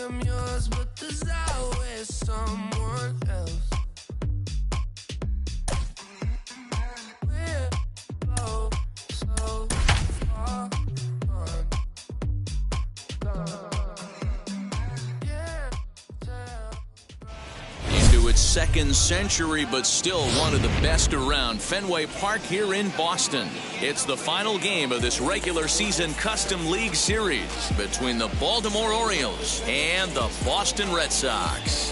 am yours, but there's always someone else. We're both so far gone. Yeah, Into its second century, but still one of the best around. Fenway Park here in Boston. It's the final game of this regular season Custom League Series between the Baltimore Orioles and the Boston Red Sox.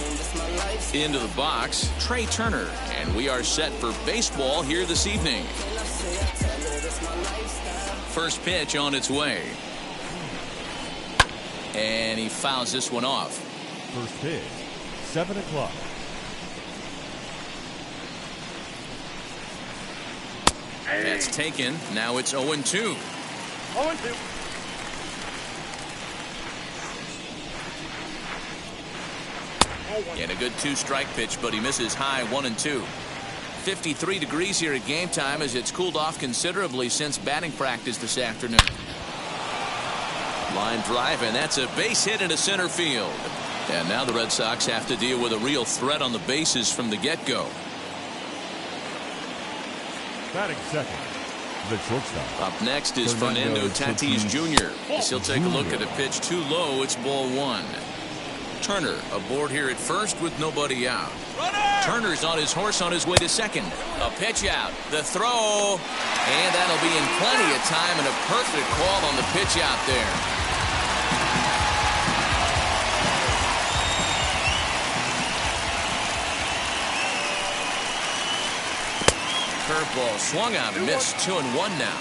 Into the box, Trey Turner, and we are set for baseball here this evening. First pitch on its way. And he fouls this one off. First pitch, 7 o'clock. That's taken. Now it's 0-2. 0-2. And a good two-strike pitch, but he misses high. 1-2. 53 degrees here at game time as it's cooled off considerably since batting practice this afternoon. Line drive, and that's a base hit into center field. And now the Red Sox have to deal with a real threat on the bases from the get-go. Batting second, the shortstop. Up next is Fernando Tatis Jr. He'll take a look at a pitch too low. It's ball one. Turner aboard here at first with nobody out. Turner's on his horse on his way to second. A pitch out. The throw. And that'll be in plenty of time and a perfect call on the pitch out there. Curveball swung on, missed. 2-1 now.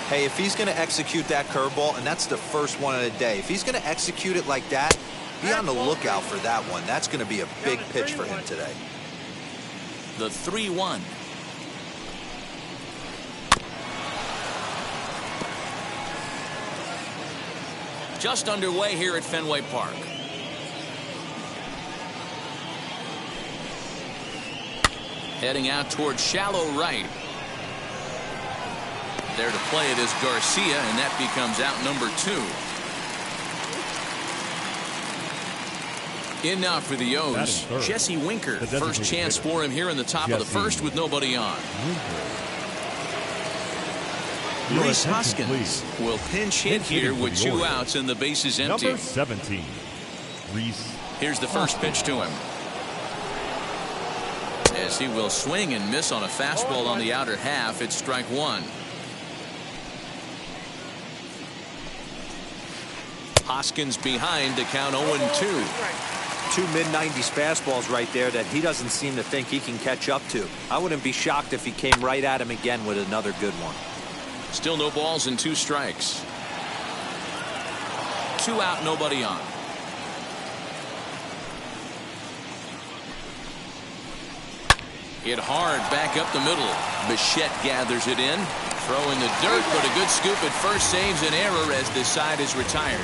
Hey, if he's going to execute that curveball, and that's the first one of the day, if he's going to execute it like that, be on the lookout for that one. That's going to be a big pitch for him today. The 3-1. Just underway here at Fenway Park. Heading out towards shallow right. There to play it is Garcia, and that becomes out number 2. In now for the O's, Jesse Winker. First chance for him here in the top of the first with nobody on. Rhys Hoskins will pinch hit here with 2 outs and the bases empty. Number 17, Rhys. Here's the first pitch to him. As he will swing and miss on a fastball on the outer half. It's strike one. Hoskins behind to count 0-2. 2 mid-90s fastballs right there that he doesn't seem to think he can catch up to. I wouldn't be shocked if he came right at him again with another good one. Still no balls and 2 strikes. 2 out, nobody on. Hit hard back up the middle. Bichette gathers it in. Throw in the dirt, but a good scoop at first saves an error as this side is retired.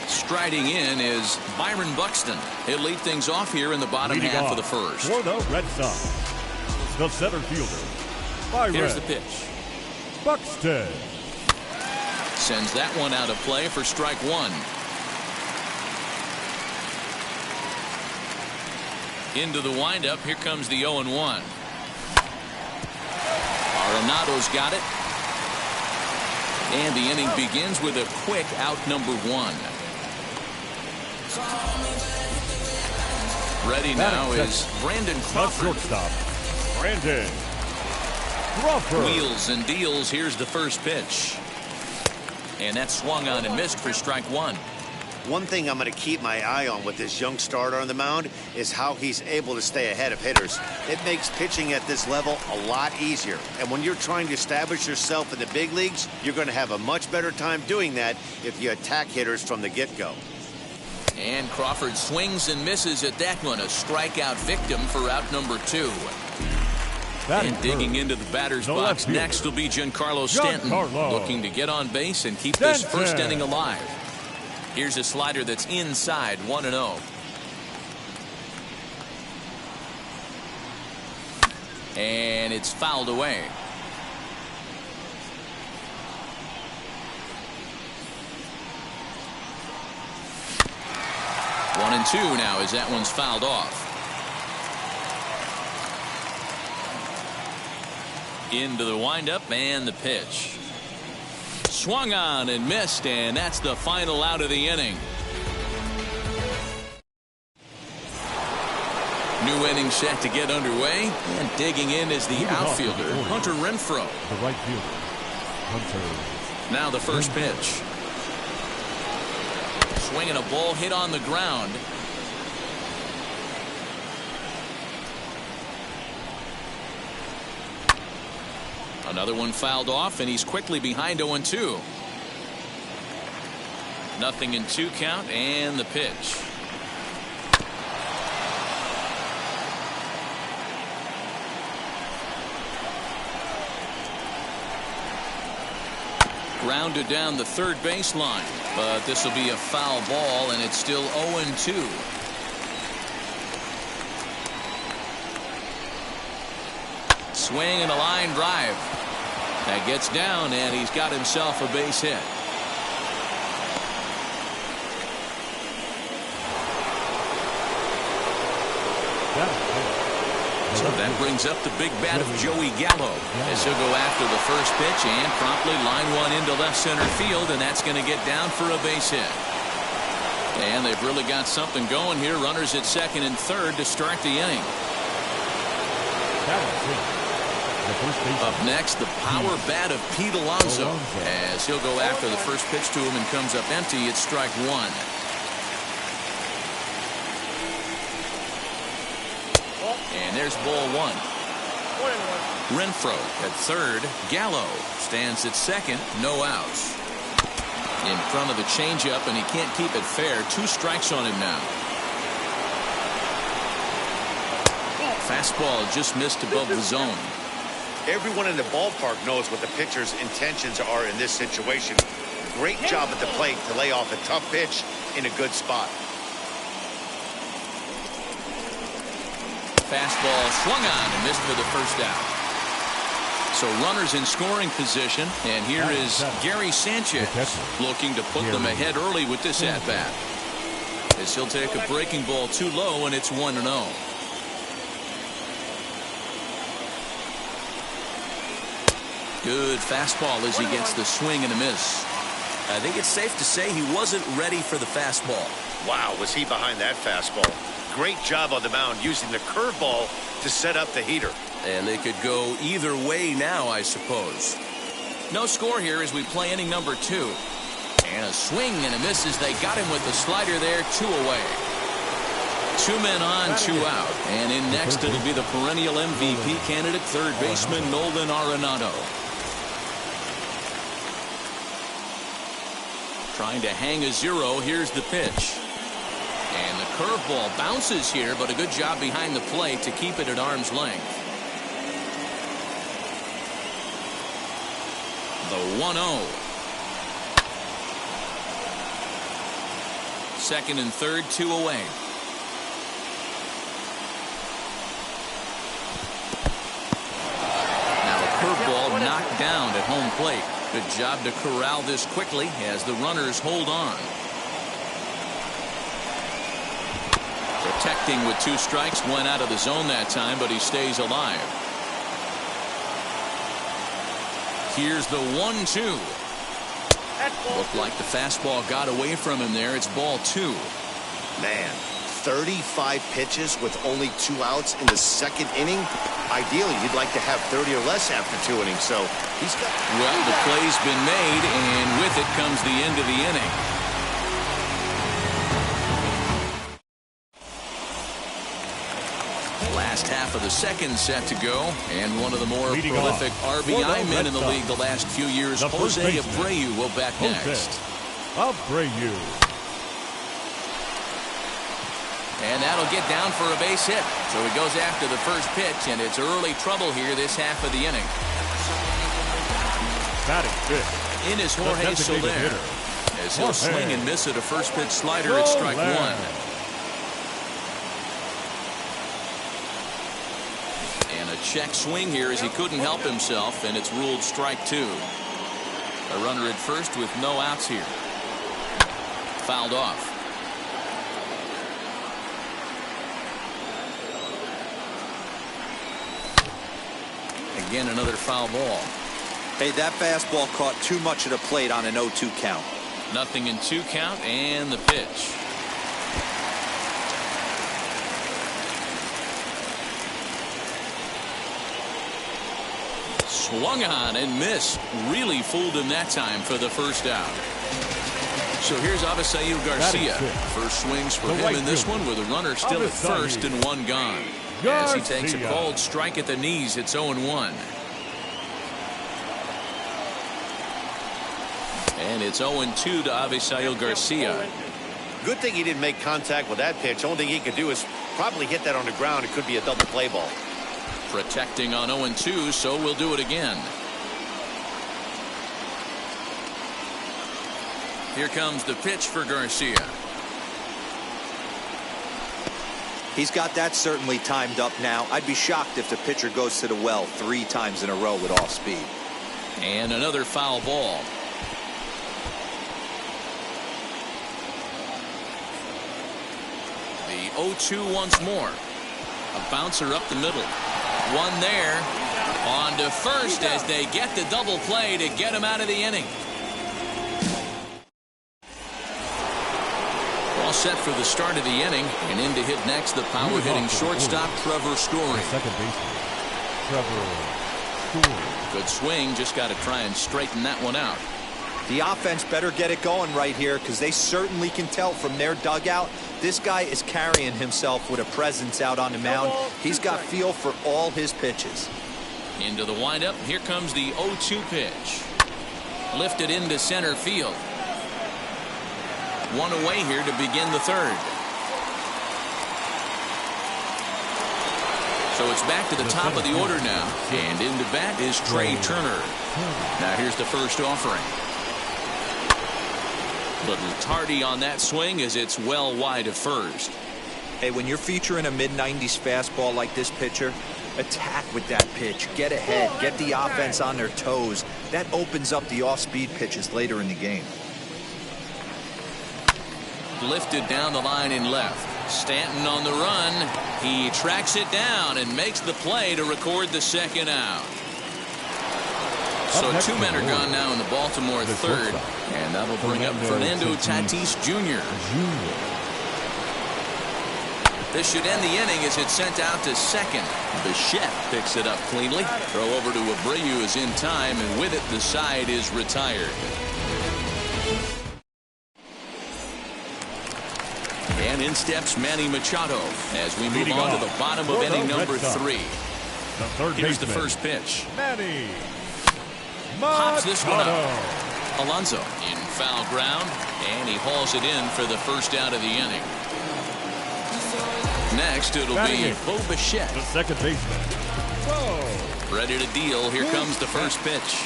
Striding in is Byron Buxton. He'll lead things off here in the bottom half of the first. For the Red Sox, the center fielder, Byron. Here's the pitch. Buxton. Sends that one out of play for strike one. Into the windup. Here comes the 0-1. Arenado's got it. And the inning begins with a quick out number 1. Ready now is Brandon Crawford. Shortstop, Brandon Crawford. Wheels and deals. Here's the first pitch. And that swung on and missed for strike one. One thing I'm going to keep my eye on with this young starter on the mound is how he's able to stay ahead of hitters. It makes pitching at this level a lot easier. And when you're trying to establish yourself in the big leagues, you're going to have a much better time doing that if you attack hitters from the get-go. And Crawford swings and misses at that one. A strikeout victim for out number 2. And digging into the batter's box next will be Giancarlo Stanton, looking to get on base and keep this first inning alive. Here's a slider that's inside, 1-0. And it's fouled away. 2 now as that one's fouled off. Into the windup and the pitch. Swung on and missed, and that's the final out of the inning. New inning set to get underway, and digging in is the outfielder, Hunter Renfroe. The right fielder, Hunter. Now the first pitch. Swinging a ball hit on the ground. Another one fouled off, and he's quickly behind 0-2. Nothing in 2 count, and the pitch. Grounded down the third baseline, but this will be a foul ball, and it's still 0-2. Swing and a line drive. That gets down, and he's got himself a base hit. So that brings up the big bat of Joey Gallo as he'll go after the first pitch and promptly line one into left center field, and that's going to get down for a base hit. And they've really got something going here. Runners at second and third to start the inning. Up next, the power bat of Pete Alonso as he'll go after the first pitch to him and comes up empty. It's strike 1. And there's ball 1. Renfroe at third. Gallo stands at second. No outs. In front of the changeup, and he can't keep it fair. 2 strikes on him now. Fastball just missed above the zone. Everyone in the ballpark knows what the pitcher's intentions are in this situation. Great job at the plate to lay off a tough pitch in a good spot. Fastball swung on and missed for the first out. So runners in scoring position, and here is Gary Sanchez looking to put them ahead early with this at-bat. As he'll take a breaking ball too low, and it's 1-0. Good fastball as he gets the swing and a miss. I think it's safe to say he wasn't ready for the fastball. Wow, was he behind that fastball. Great job on the mound using the curveball to set up the heater. And they could go either way now, I suppose. No score here as we play inning number 2. And a swing and a miss as they got him with the slider there. 2 away. 2 men on, 2 out. And in next, it'll be the perennial MVP candidate, third baseman Nolan Arenado. Trying to hang a 0. Here's the pitch. And the curveball bounces here, but a good job behind the plate to keep it at arm's length. The 1-0. Second and third, 2 away. Now a curveball knocked down at home plate. Good job to corral this quickly as the runners hold on. Protecting with 2 strikes, went out of the zone that time, but he stays alive. Here's the 1-2. Looked like the fastball got away from him there. It's ball 2. Man, 35 pitches with only 2 outs in the second inning. Ideally, you'd like to have 30 or less after 2 innings. So he's got. Well, the play's been made, and with it comes the end of the inning. Last half of the second set to go, and one of the more prolific RBI men in the league the last few years, Jose Abreu, will bat next. Abreu. And that'll get down for a base hit. So he goes after the first pitch, and it's early trouble here this half of the inning. Batting fifth. In is Jorge Soler. As he'll swing and miss at a first pitch slider at strike 1. And a check swing here as he couldn't help himself, and it's ruled strike 2. A runner at first with no outs here. Fouled off. Again, another foul ball. Hey, that fastball caught too much of the plate on an 0-2 count. Nothing in 2 count, and the pitch. Swung on and missed. Really fooled him that time for the first out. So here's Avisail Garcia. First swings for him in this one with a runner still at first and 1 gone. As he takes a cold strike at the knees, it's 0-1. And it's 0-2 to Avisail Garcia. Good thing he didn't make contact with that pitch. Only thing he could do is probably hit that on the ground. It could be a double play ball. Protecting on 0-2, so we'll do it again. Here comes the pitch for Garcia. He's got that certainly timed up now. I'd be shocked if the pitcher goes to the well 3 times in a row with off speed. And another foul ball. The 0-2 once more. A bouncer up the middle. One there. On to first as they get the double play to get him out of the inning. All set for the start of the inning, and in to hit next, the power hitting shortstop Trevor Story. Second baseman, Trevor Story. Good swing, just got to try and straighten that one out. The offense better get it going right here, because they certainly can tell from their dugout this guy is carrying himself with a presence out on the mound. He's got feel for all his pitches. Into the windup, here comes the 0-2 pitch. Lifted into center field. One away here to begin the third. So it's back to the top of the order now. And into bat is Trey Turner. Now here's the first offering. Little tardy on that swing as it's well wide of first. Hey, when you're featuring a mid-90s fastball like this pitcher, attack with that pitch. Get ahead. Get the offense on their toes. That opens up the off-speed pitches later in the game. Lifted down the line in left. Stanton on the run. He tracks it down and makes the play to record the second out. So 2 men are gone now in the Baltimore third, and that'll bring up Fernando Tatis Jr. This should end the inning as it's sent out to second. Bichette picks it up cleanly. Throw over to Abreu is in time, and with it the side is retired. And in steps Manny Machado as we move on to the bottom of inning number 3. Here's the first pitch. Manny Pops this one Machado. up. Alonso in foul ground, and he hauls it in for the first out of the inning. Next, it'll be Bo Bichette. The second baseman. Whoa. Ready to deal. Here comes the first pitch.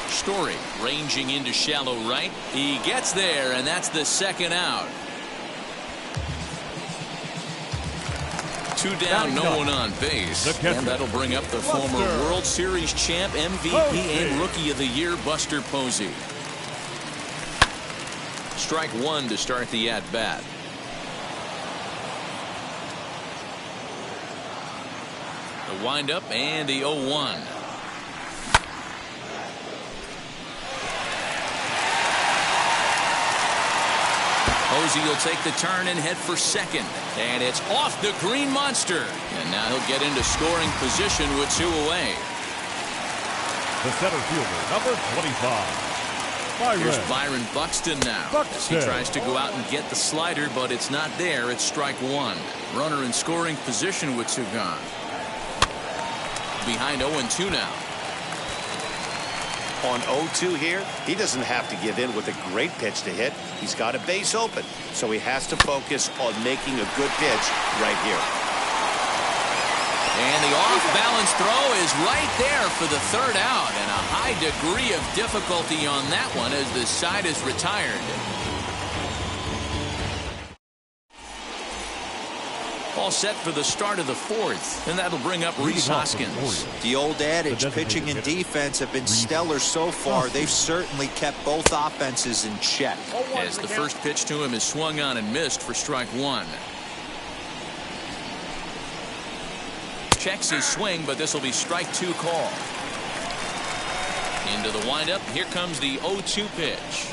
Story ranging into shallow right. He gets there, and that's the second out. 2 down, no one on base. And that'll bring up the former World Series champ, MVP, and Rookie of the Year, Buster Posey. Strike 1 to start the at-bat. The windup and the 0-1. Posey will take the turn and head for second. And it's off the Green Monster. And now he'll get into scoring position with 2 away. The center fielder, number 25. Here's Byron Buxton now. As he tries to go out and get the slider, but it's not there. It's strike 1. Runner in scoring position with 2 gone. Behind 0-2 now. On 0-2 here, he doesn't have to give in with a great pitch to hit. He's got a base open, so he has to focus on making a good pitch right here. And the off-balance throw is right there for the third out, and a high degree of difficulty on that one as the side is retired. All set for the start of the 4th, and that'll bring up Rhys Hoskins. The old adage, pitching and defense have been stellar so far. They've certainly kept both offenses in check. As the first pitch to him is swung on and missed for strike 1. checks his swing, but this will be strike 2 call. Into the windup. Here comes the 0-2 pitch.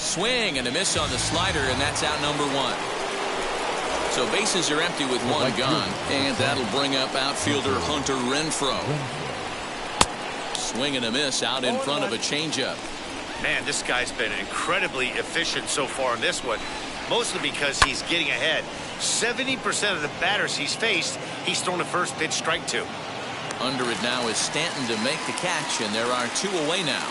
Swing and a miss on the slider, and that's out number 1. So bases are empty with 1 gone, and that'll bring up outfielder Hunter Renfroe. Swing and a miss out in front of a changeup. Man, this guy's been incredibly efficient so far in this one, mostly because he's getting ahead. 70% of the batters he's faced, he's thrown a first pitch strike 2. Under it now is Stanton to make the catch, and there are 2 away now.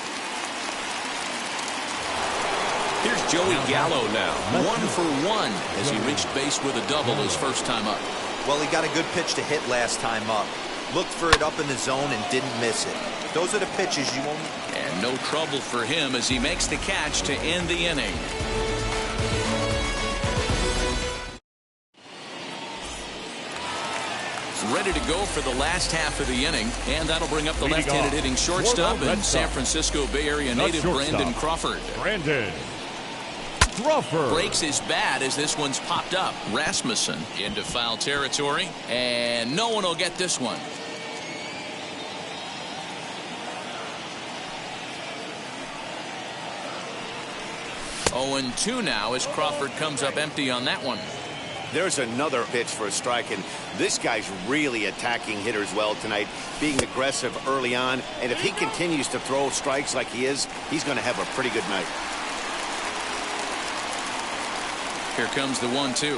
Here's Joey Gallo now, 1 for 1 as he reached base with a double his first time up. Well, he got a good pitch to hit last time up. Looked for it up in the zone and didn't miss it. Those are the pitches you won't. And no trouble for him as he makes the catch to end the inning. Ready to go for the last half of the inning, and that'll bring up the left-handed hitting shortstop and San Francisco Bay Area native Brandon Crawford. Brandon Crawford breaks his bat as this one's popped up. Rasmussen into foul territory, and no one will get this one. Oh, and 2 now as Crawford comes up empty on that one. There's another pitch for a strike, and this guy's really attacking hitters well tonight, being aggressive early on, and if he continues to throw strikes like he is, he's going to have a pretty good night. Here comes the 1-2.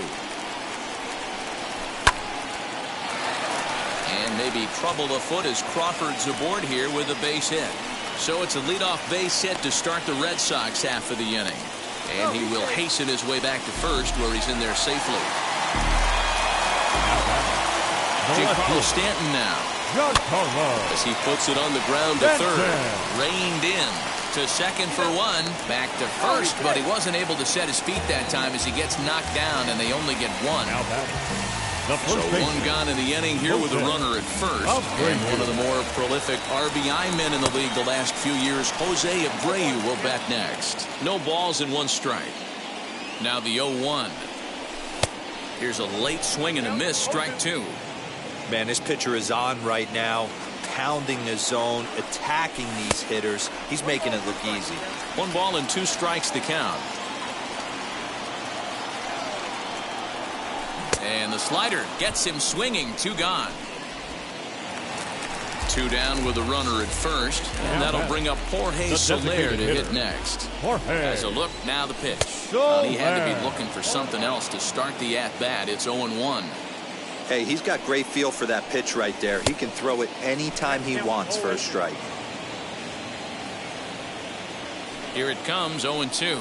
And maybe trouble afoot as Crawford's aboard here with a base hit. So it's a leadoff base hit to start the Red Sox half of the inning. And he will hasten his way back to first, where he's in there safely. Giancarlo Stanton now. As he puts it on the ground to third. Reined in to second for 1. Back to first, but he wasn't able to set his feet that time as he gets knocked down, and they only get 1. So 1 gone in the inning here with a runner at first. And one of the more prolific RBI men in the league the last few years, Jose Abreu, will bat next. No balls and 1 strike. Now the 0-1. Here's a late swing and a miss, strike 2. Man, this pitcher is on right now, pounding the zone, attacking these hitters. He's making it look easy. 1 ball and 2 strikes to count. And the slider gets him swinging. 2 gone. 2 down with a runner at first. And that'll bring up Jorge Soler to hit next. As a look, now the pitch. He had to be looking for something else to start the at-bat. It's 0-1. Hey, he's got great feel for that pitch right there. He can throw it anytime he wants for a strike. Here it comes, 0-2.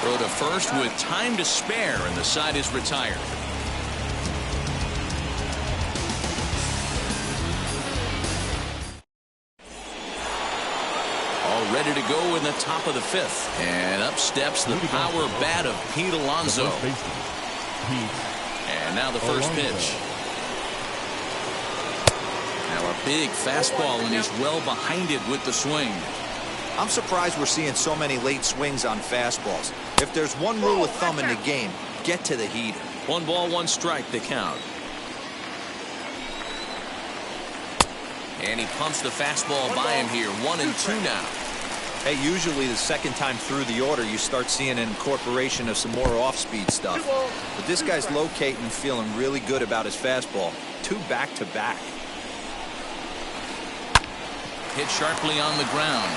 Throw to first with time to spare, and the side is retired. All ready to go in the top of the 5th. And up steps the power bat of Pete Alonso. And now the first pitch. Now a big fastball, and he's well behind it with the swing. I'm surprised we're seeing so many late swings on fastballs. If there's one rule of thumb in the game, get to the heater. 1 ball, 1 strike to count. And he pumps the fastball by him here. 1-2 now. Hey, usually the second time through the order, you start seeing an incorporation of some more off-speed stuff. But this guy's locating and feeling really good about his fastball. 2 back-to-back. Hit sharply on the ground.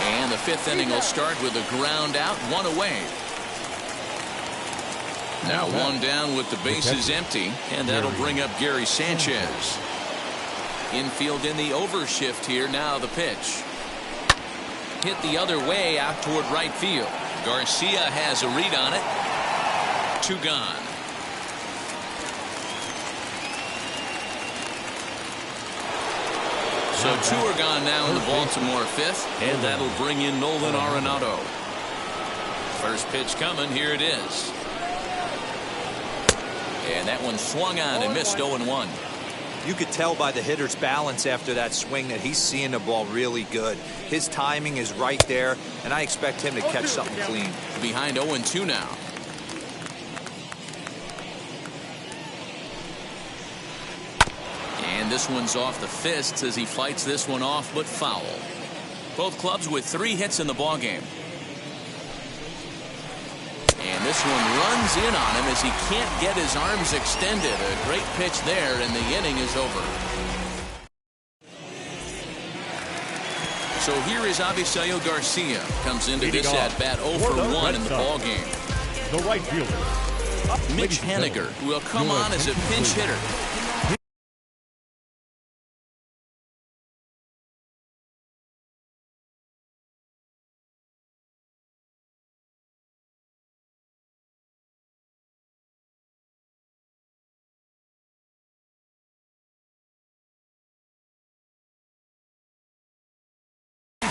And the 5th inning will start with a ground out, 1 away. Now 1 down with the bases empty, and that'll bring up Gary Sanchez. Infield in the overshift here. Now the pitch. Hit the other way out toward right field. Garcia has a read on it. 2 gone. So 2 are gone now in the Baltimore 5th, and that'll bring in Nolan Arenado. First pitch coming. Here it is. And that one swung on and missed. 0-1. You could tell by the hitter's balance after that swing that he's seeing the ball really good. His timing is right there, and I expect him to catch something clean. Behind 0-2 now. this one's off the fists as he fights this one off, but foul. Both clubs with 3 hits in the ballgame. And this one runs in on him as he can't get his arms extended. A great pitch there, and the inning is over. So here is Avisail Garcia. Comes into this at-bat 0 for 1 in the ballgame. The right fielder, Mitch Haniger will come on as a pinch hitter.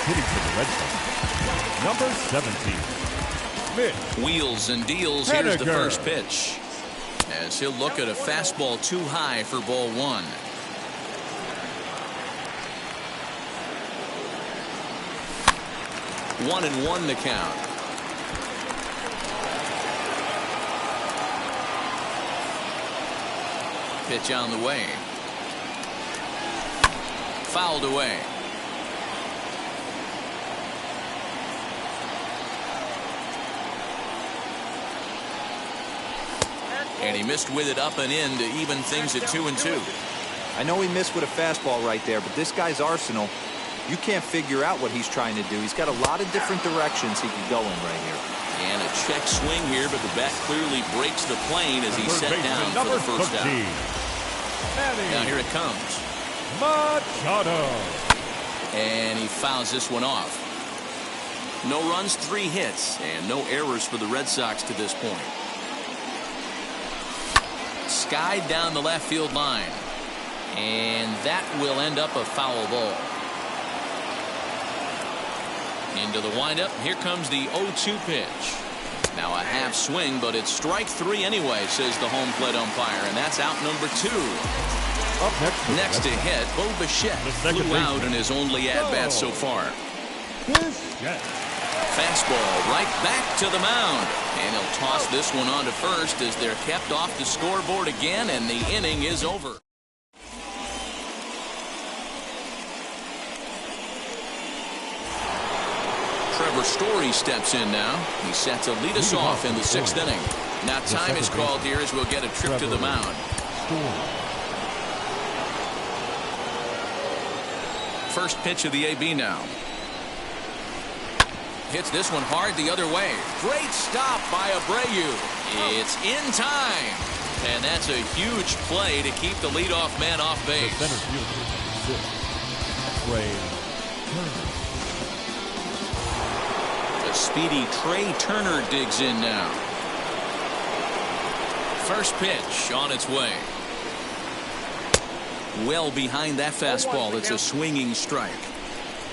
hitting for the Red Sox, number 17. Mitch Wheels and deals. Here's the first pitch, as he'll look at a fastball too high for ball 1. One and one the count. Pitch on the way. Fouled away. And he missed with it up and in to even things at 2-2. I know he missed with a fastball right there, but this guy's arsenal, you can't figure out what he's trying to do. He's got a lot of different directions he can go in right here. And a check swing here, but the bat clearly breaks the plane as he's set down for the first out. Now here it comes. Machado. And he fouls this one off. No runs, 3 hits, and no errors for the Red Sox to this point. Skied down the left field line. And that will end up a foul ball. Into the windup. Here comes the 0-2 pitch. Now a half swing, but it's strike 3 anyway, says the home plate umpire, and that's out number 2. Up next to hit, Bo Bichette flew out in his only at-bat so far. Fastball right back to the mound. And he'll toss this one on to first as they're kept off the scoreboard again, and the inning is over. Trevor Story steps in now. He's set to lead us off in the 6th inning. Now time is called here as we'll get a trip to the mound. First pitch of the AB now. Hits this one hard the other way. Great stop by Abreu. It's in time. And that's a huge play to keep the leadoff man off base. The center fielder, Trey Turner. The speedy Trey Turner digs in now. First pitch on its way. Well behind that fastball. It's a swinging strike.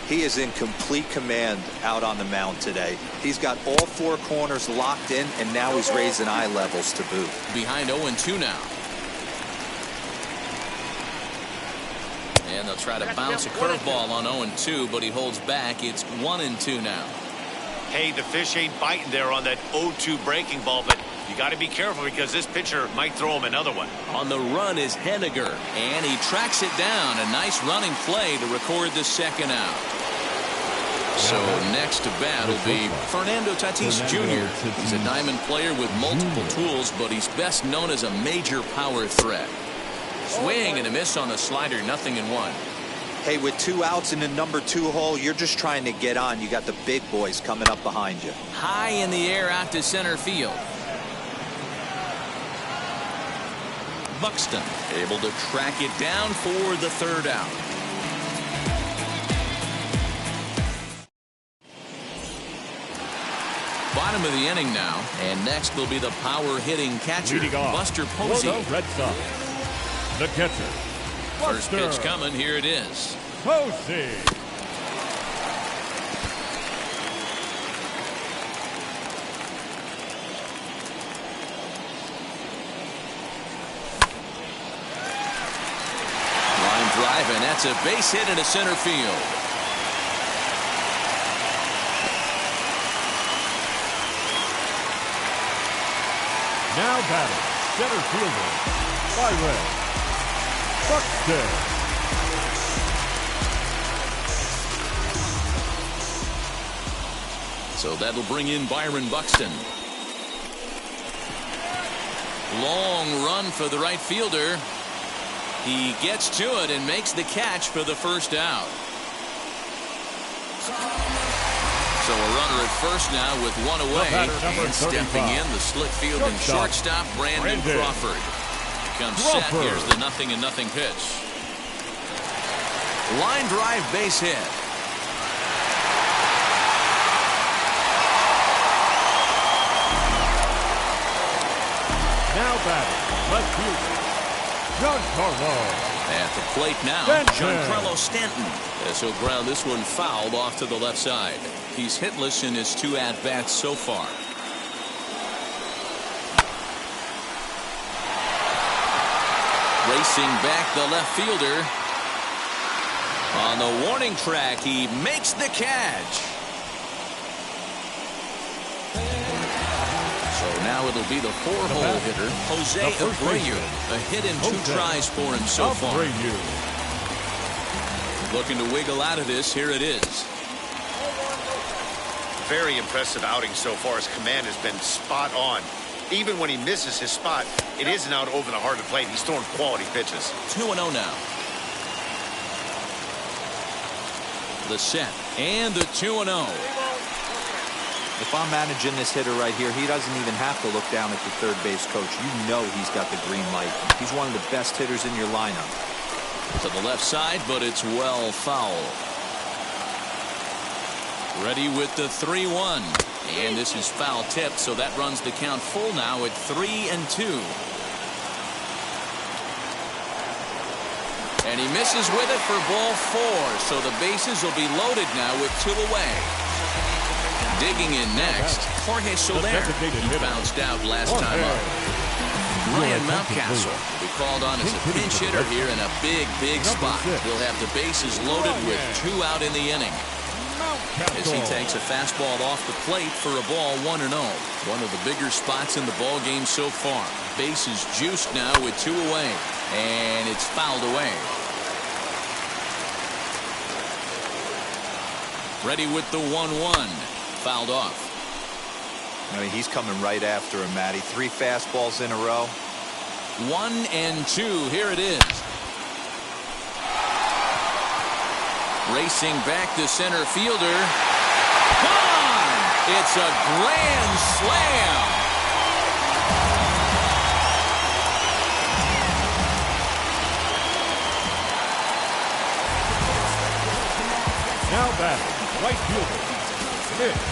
He is in complete command out on the mound today. He's got all 4 corners locked in, and now he's raising eye levels to boot. Behind 0-2 now. And they'll try to bounce a curveball on 0-2, but he holds back. It's 1-2 now. Hey, the fish ain't biting there on that 0-2 breaking ball, but you got to be careful because this pitcher might throw him another one. On the run is Haniger, and he tracks it down. A nice running play to record the second out. So next to bat will be Fernando Tatis Jr. He's a diamond player with multiple tools, but he's best known as a major power threat. Swing and a miss on the slider, 0-1. Hey, with 2 outs in the number 2 hole, you're just trying to get on. You got the big boys coming up behind you. High in the air out to center field. Buxton able to track it down for the 3rd out. Bottom of the inning now, and next will be the power hitting catcher, Buster Posey. Red Sox, the catcher. First pitch coming. Here it is. Posey. Line drive, and that's a base hit into center field. Now batting, center fielder, Byron Buxton. So that'll bring in Byron Buxton. Long run for the right fielder. He gets to it and makes the catch for the first out. So a runner at first now with one away. And stepping in, the slick fielding shortstop, Brandon Crawford. Comes set. Here's the 0-0 pitch. Line drive base hit. Now batting, left fielder, Giancarlo. At the plate now, Giancarlo Stanton. As he'll ground this one fouled off to the left side. He's hitless in his 2 at-bats so far. Racing back the left fielder. On the warning track, he makes the catch. So now it'll be the 4-hole hitter, Jose Abreu. A hit in 2 tries for him so far. Looking to wiggle out of this. Here it is. Very impressive outing so far. His command has been spot on. Even when he misses his spot, it isn't out over the heart of the plate. He's throwing quality pitches. 2-0 now. The set and the 2-0. If I'm managing this hitter right here, he doesn't even have to look down at the third base coach. You know he's got the green light. He's one of the best hitters in your lineup. To the left side, but it's well foul. Ready with the 3-1. And this is foul tipped, so that runs the count full now at 3-2. And he misses with it for ball 4. So the bases will be loaded now with 2 away. Digging in next, Jorge Soler. He bounced out last time up. Ryan Mountcastle will be called on as a pinch hitter here in a big spot. He'll have the bases loaded with 2 out in the inning. As he takes a fastball off the plate for a ball 1-0. One of the bigger spots in the ball game so far. Bases juiced now with 2 away. And it's fouled away. Ready with the 1-1. Fouled off. I mean, he's coming right after him, Matty. 3 fastballs in a row. 1-2. Here it is. Racing back the center fielder. Gone! It's a grand slam. Now batting, right fielder, Mitch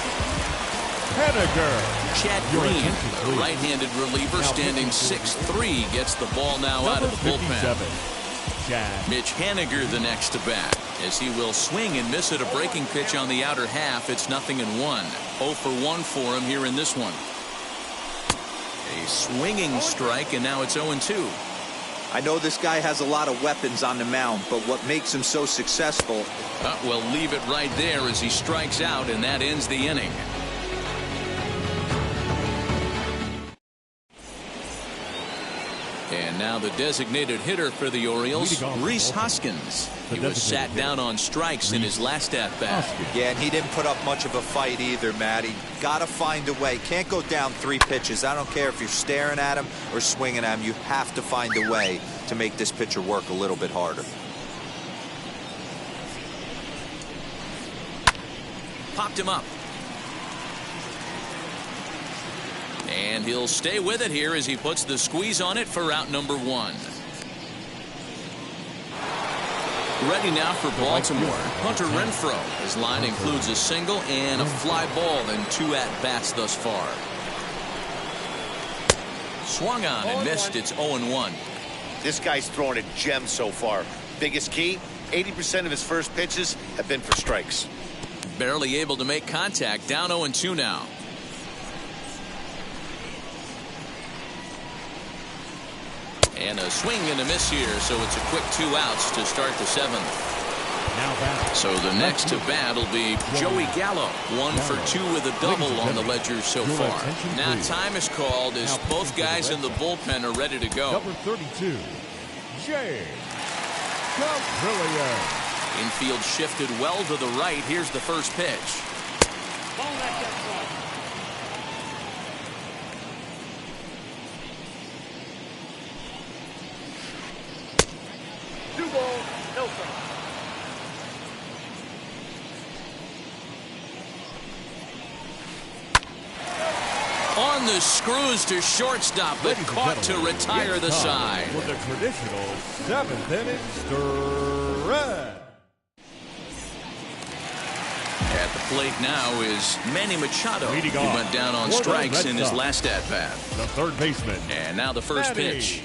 Haniger. Chad Green, the right-handed reliever, standing 6'3", gets the ball now out of the bullpen. Mitch Haniger the next to bat, as he will swing and miss at a breaking pitch on the outer half. It's 0-1. 0 for 1 for him here in this one. A swinging strike, and now it's 0-2. I know this guy has a lot of weapons on the mound, but what makes him so successful? We'll leave it right there as he strikes out, and that ends the inning. And now the designated hitter for the Orioles, Rhys Hoskins. He was sat down on strikes in his last at-bat. Yeah, and he didn't put up much of a fight either, Matty. Gotta find a way. Can't go down 3 pitches. I don't care if you're staring at him or swinging at him. You have to find a way to make this pitcher work a little bit harder. Popped him up. And he'll stay with it here as he puts the squeeze on it for out number 1. Ready now for Baltimore, Hunter Renfroe. His line includes a single and a fly ball in 2 at-bats thus far. Swung on and missed. It's 0-1. This guy's throwing a gem so far. Biggest key, 80% of his first pitches have been for strikes. Barely able to make contact. Down 0-2 now. And a swing and a miss here, so it's a quick 2 outs to start the 7th. So the next to bat will be Joey Gallo. 1 for 2 with a double on the ledger so far. Now time is called as both guys in the bullpen are ready to go. Number 32, Jay Gavrilia. Infield shifted well to the right. Here's the first pitch. On the screws to shortstop, but caught to retire the side. For the traditional 7th inning stretch. At the plate now is Manny Machado. He went down on strikes in his last at-bat. The third baseman. And now the first pitch.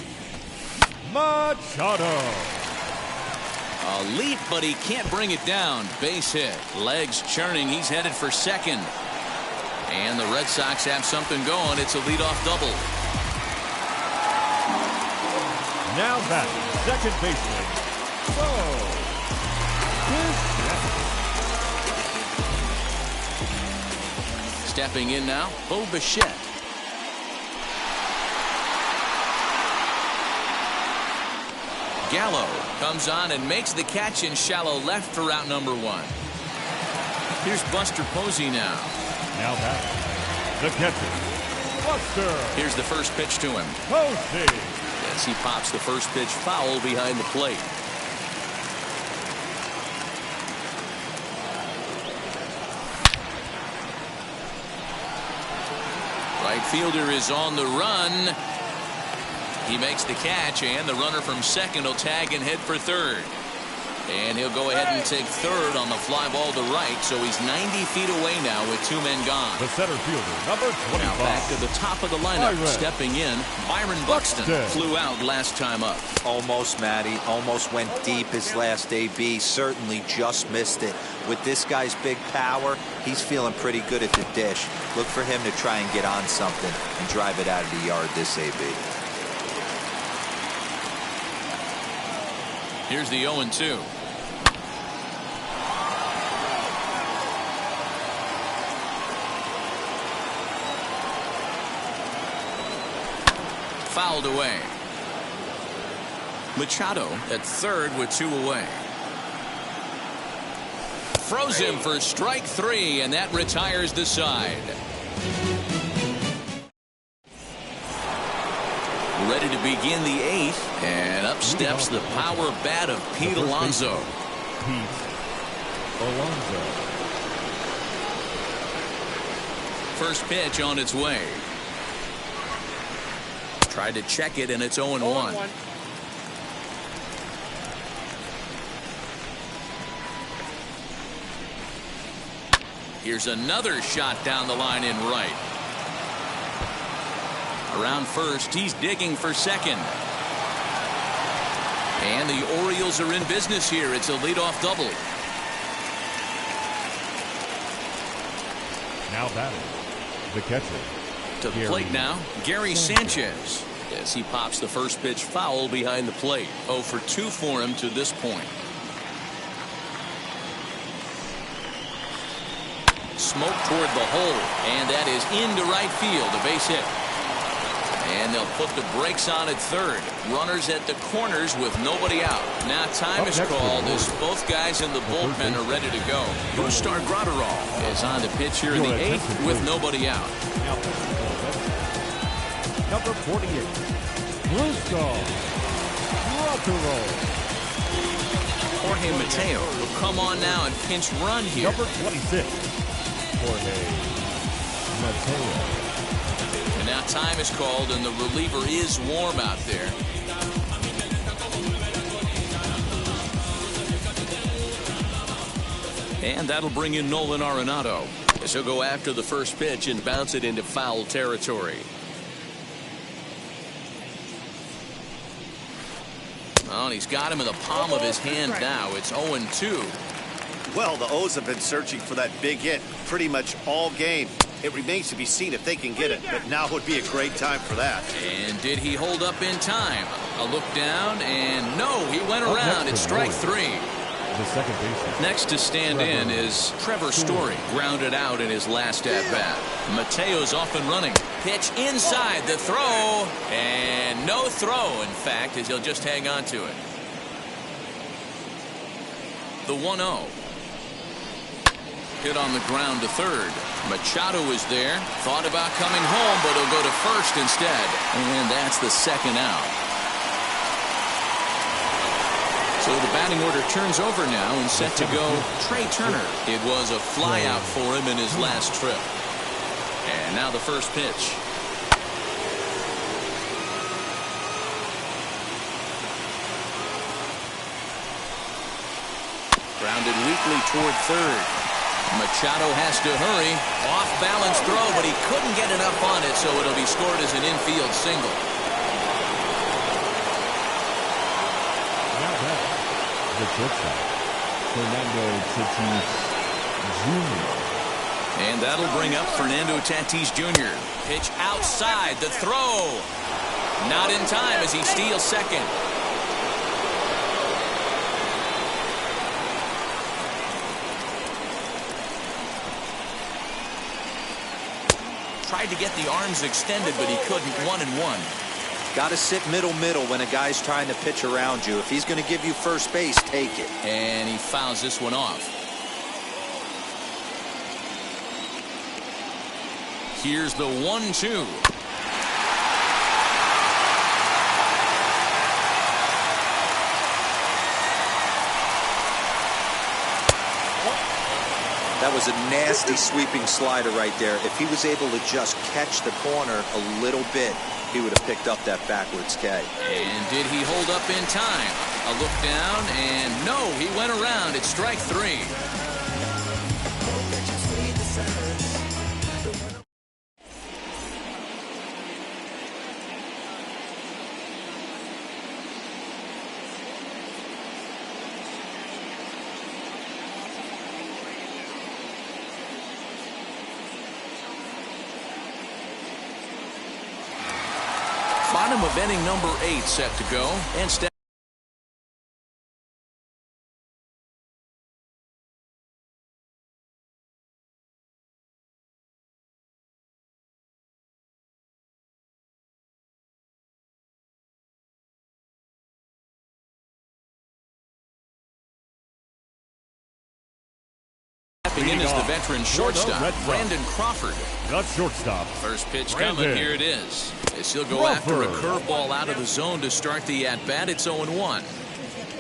Machado. A leap, but he can't bring it down. Base hit. Legs churning. He's headed for second. And the Red Sox have something going. It's a leadoff double. Now back, second baseman. Stepping in now, Bo Bichette. Gallo comes on and makes the catch in shallow left for out number 1. Here's Buster Posey now. Now back, the catcher, Buster. Here's the first pitch to him. Posey. As he pops the first pitch foul behind the plate. Right fielder is on the run. He makes the catch, and the runner from second will tag and head for third. And he'll go ahead and take third on the fly ball to right, so he's 90 feet away now with 2 men gone. The center fielder, number 25. Now back to the top of the lineup. Stepping in, Byron Buxton flew out last time up. Almost, Matty. Almost went deep his last AB. Certainly just missed it. With this guy's big power, he's feeling pretty good at the dish. Look for him to try and get on something and drive it out of the yard this AB. Here's the 0-2. Fouled away. Machado at third with 2 away. Throws him for strike 3, and that retires the side. Ready to begin the 8th, and up steps the power bat of Pete Alonso. First pitch on its way. Tried to check it, and it's 0-1. Here's another shot down the line in right. Around first, he's digging for second. And the Orioles are in business here. It's a leadoff double. Now batting, the catcher. To the plate now, Gary Sanchez. As he pops the first pitch foul behind the plate. 0 for 2 for him to this point. Smoke toward the hole, and that is into right field, a base hit. And they'll put the brakes on at third. Runners at the corners with nobody out. Now time is called as both guys in the bullpen are ready to go. Gustar Graterol is on the pitch here in the 8th with nobody out. Number 48, Gustar Graterol. Jorge Mateo will come on now and pinch run here. Number 26, Jorge Mateo. And now time is called, and the reliever is warm out there. And that'll bring in Nolan Arenado, as he'll go after the first pitch and bounce it into foul territory. Oh, and he's got him in the palm of his hand now. It's 0-2. Well, the O's have been searching for that big hit pretty much all game. It remains to be seen if they can get it, but now would be a great time for that. And did he hold up in time? A look down, and no, he went around at strike 3. The second baseman. Next to stand in is Trevor Story, grounded out in his last at-bat. Mateo's off and running. Pitch inside, the throw, and no throw, in fact, as he'll just hang on to it. The 1-0. Hit on the ground to third. Machado is there. Thought about coming home, but he'll go to first instead. And that's the second out. So the batting order turns over now and set to go Trey Turner. It was a flyout for him in his last trip. And now the first pitch. Grounded weakly toward third. Machado has to hurry. Off balance throw, but he couldn't get enough on it, so it'll be scored as an infield single. Now back, the shortstop, Fernando Tatis Jr. And that'll bring up Fernando Tatis Jr. Pitch outside, the throw. Not in time as he steals second. Tried to get the arms extended, but he couldn't. 1-1. Got to sit middle when a guy's trying to pitch around you. If he's going to give you first base, take it. And he fouls this one off. Here's the 1-2. That was a nasty sweeping slider right there. If he was able to just catch the corner a little bit, he would have picked up that backwards K. And did he hold up in time? A look down, and no, he went around. It's strike three. Bottom of inning number 8 set to go. And stepping in as the veteran shortstop, Brandon Crawford. The shortstop. First pitch coming. Here it is. As he'll go after a curveball out of the zone to start the at-bat. It's 0-1.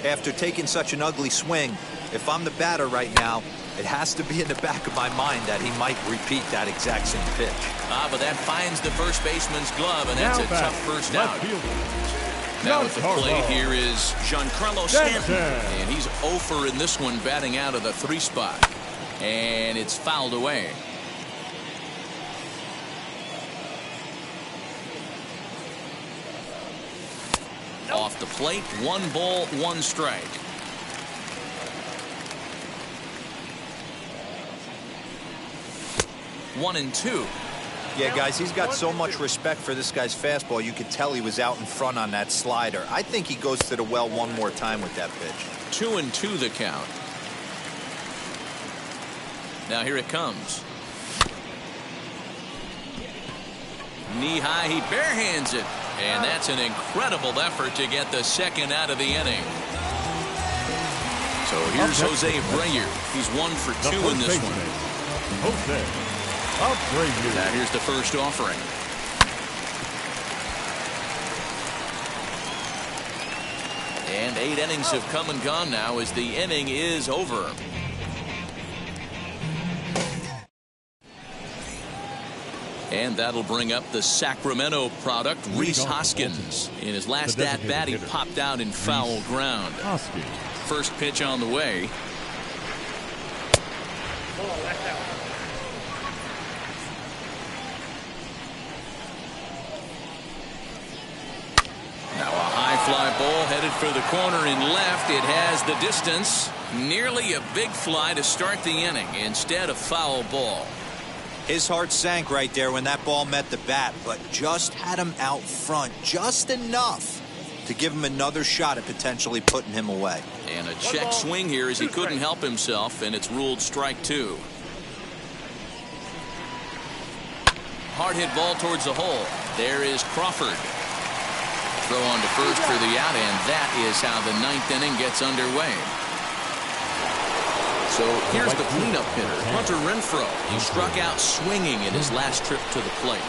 After taking such an ugly swing, if I'm the batter right now, it has to be in the back of my mind that he might repeat that exact same pitch. But that finds the first baseman's glove, and that's a tough first out. Now at the plate here is Giancarlo Stanton. And he's 0 in this one, batting out of the 3 spot. And it's fouled away. Off the plate, 1 ball, 1 strike. One and 2. Yeah, guys, he's got so much respect for this guy's fastball. You could tell he was out in front on that slider. I think he goes to the well one more time with that pitch. 2-2 the count. Now here it comes. Knee high, he barehands it. And that's an incredible effort to get the second out of the inning. So here's Jose Abreu. He's 1 for 2 in this one. Jose Abreu. Now here's the first offering. And 8 innings have come and gone now as the inning is over. And that'll bring up the Sacramento product, Rhys Hoskins. In his last at-bat, he popped out in foul ground. First pitch on the way. Now a high fly ball headed for the corner in left. It has the distance. Nearly a big fly to start the inning. Instead, a foul ball. His heart sank right there when that ball met the bat, but just had him out front just enough to give him another shot at potentially putting him away. And a check swing here as he couldn't help himself, and it's ruled strike 2. Hard hit ball towards the hole. There is Crawford. Throw on to first for the out, and that is how the 9th inning gets underway. So here's the cleanup hitter, Hunter Renfroe. He struck out swinging in his last trip to the plate.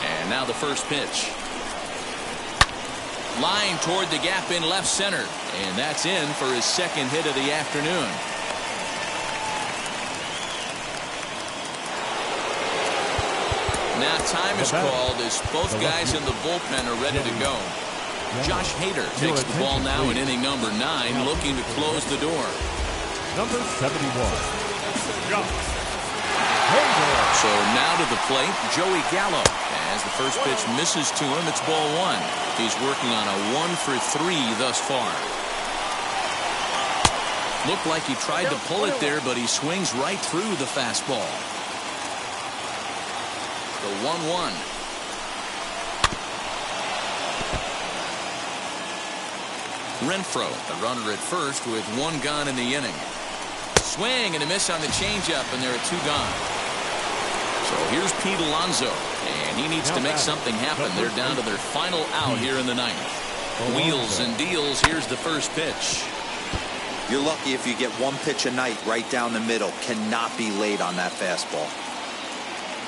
And now the first pitch. Line toward the gap in left center. And that's in for his second hit of the afternoon. Now time is called as both guys in the bullpen are ready to go. Josh Hader takes the ball now in inning number 9, looking to close the door. Number 71, Josh Hader. So now to the plate, Joey Gallo. As the first pitch misses to him, it's ball 1. He's working on a 1-for-3 thus far. Looked like he tried to pull it there, but he swings right through the fastball. The 1-1. Renfroe, the runner at first with 1 gone in the inning. Swing and a miss on the changeup, and there are 2 gone. So here's Pete Alonso, and he needs to make something happen. They're down to their final out here in the 9th. Wheels and deals. Here's the first pitch. You're lucky if you get 1 pitch a night right down the middle. Cannot be late on that fastball.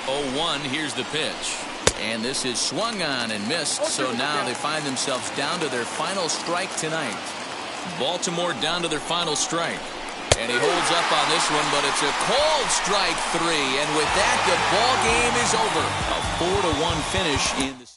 0-1, here's the pitch. And this is swung on and missed, so now they find themselves down to their final strike tonight. Baltimore down to their final strike. And he holds up on this one, but it's a cold strike 3. And with that, the ball game is over. A 4-1 finish in the season.